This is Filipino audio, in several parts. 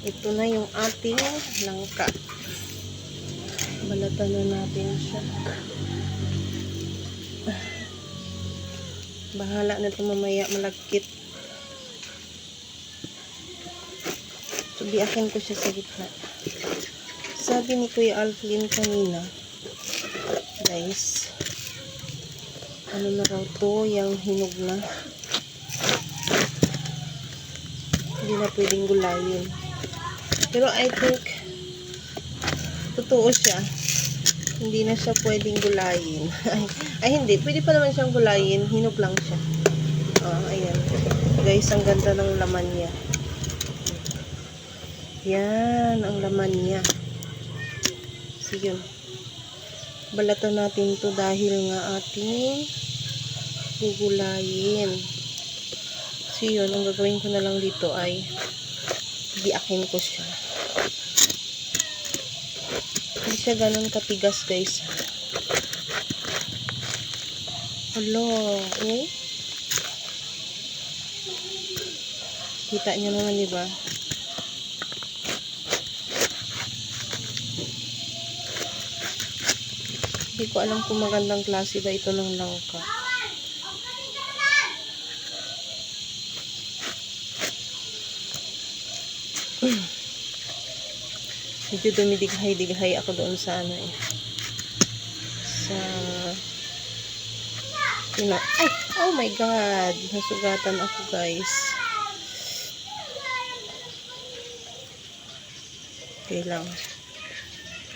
Ito na yung ating langka. Balatan na natin siya. Bahala na ito mamaya malagkit. So, biakin ko siya sa gitna. Sabi ni Kuya Alflin kanina, guys, ano na raw to, yung hinog na. Hindi na pwedeng gulayin. Pero I think, totoo siya. Hindi na siya pwedeng gulayin. Ay, hindi. Pwede pa naman siyang gulayin. Hinog lang siya. Ayan. Guys, ang ganda ng laman niya. Yan, ang laman niya. So, yun. Balatan natin to dahil nga ating gugulayin. So, yun. Ang gagawin ko na lang dito ay biakin ko siya. Hindi siya ganun katigas, guys. Hello. Kita niyo naman, diba? Hindi ko alam kung magandang klase ba ito ng langka. Medyo dumidighay-dighay ako doon sa ano eh. Sa ay! Oh my God! Nasugatan ako, guys. Okay lang.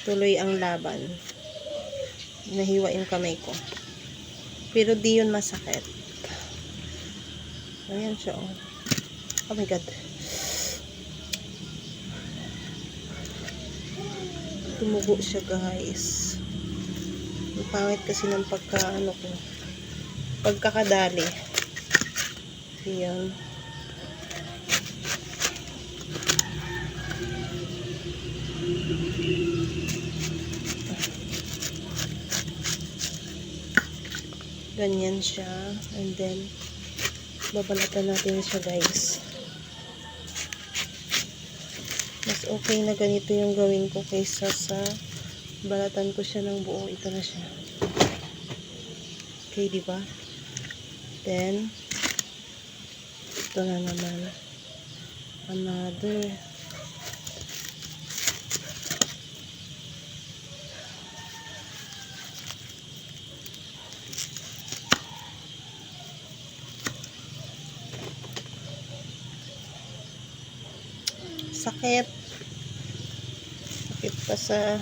Tuloy ang laban. Nahiwa yung kamay ko. Pero di yun masakit. Ayan siya, oh. Oh my God. Tumugo siya, guys. Ang pangit kasi ng pagkakadali. Ayan. Ganyan siya. And then, babalatan natin siya, guys. Mas okay na ganito yung gawin ko kaysa sa balatan ko siya ng buo. Ito na siya. Okay, diba? Then, ito na naman. Another. Sakit. Sakit pa sa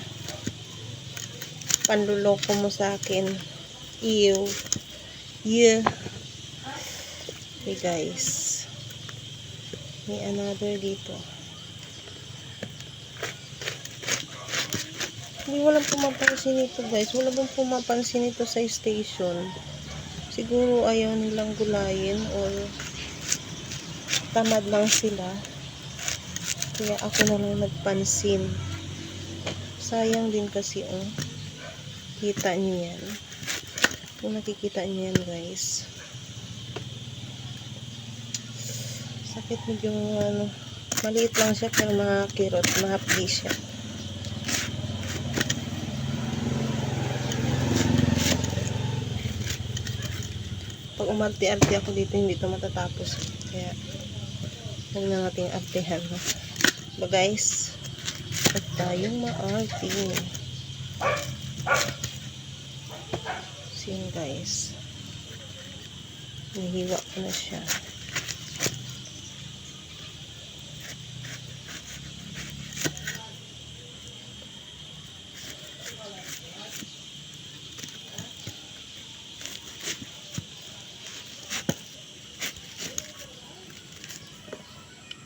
panluloko mo sa akin. Ew. Yeah. Okay, guys. May another dito. Hindi walang pumapansin ito, guys. Wala bang pumapansin ito sa station? Siguro ayaw nilang gulayin or tamad lang sila. Kaya ako na lang nagpansin. Sayang din kasi, oh. Kita nyo yan. Kung nakikita nyo yan, guys. Sakit medyo, ano, maliit lang siya pero mga kirot, mahapdi siya. Pag umarte-arte ako dito, hindi ito matatapos. Kaya, huwag na nating artehan. Ba, guys? Huwag tayong maarte. So, yun, guys. Nahiwa ko na siya.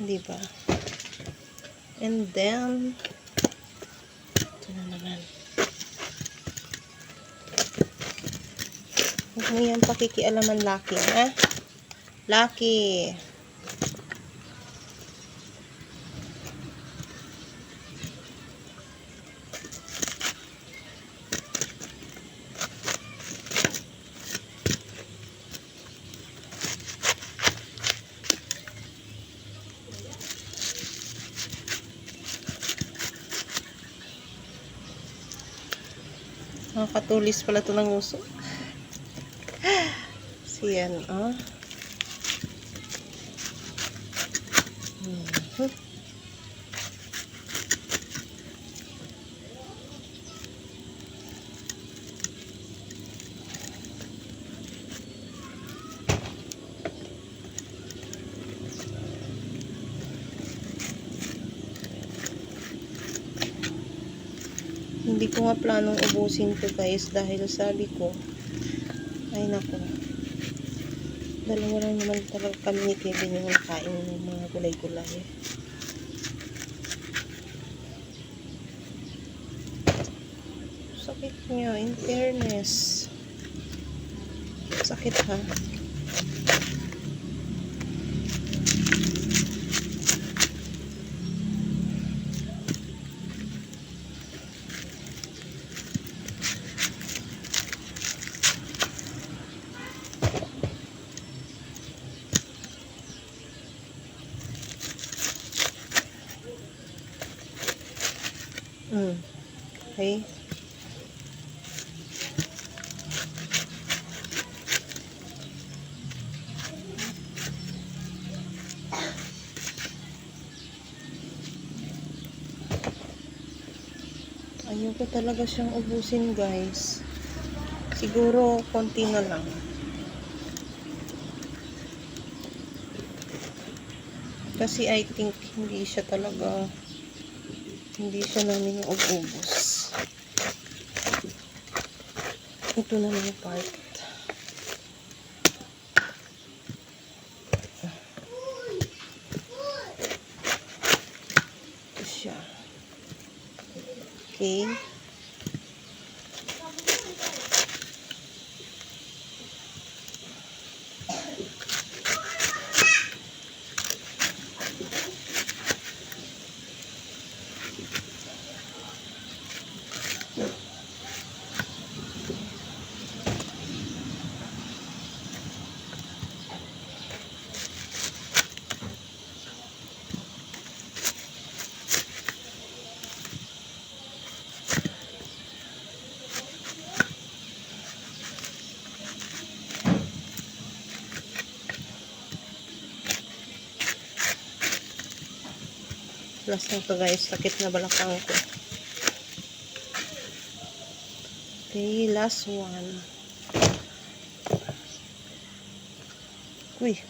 Diba? And then, ito na naman. Huwag mo yan pakikialaman, Lucky, ha? Lucky! Nakakatulis pala ito ng uso. Siyan, oh. Hmm. Hindi ko nga planong ubusin to guys dahil sabi ko, ay nako, dalawa lang naman talaga kami ni Kevin yung nakain ng mga gulay-gulay. Sakit niya, in fairness. Sakit ha. Okay. Ayoko talaga siyang ubusin guys. Siguro konti na lang. Kasi I think hindi siya namin ubus. Ito na lang part. Ito siya. Okay. Last na to guys, sakit na balakang ko. Okay, last one. Uy,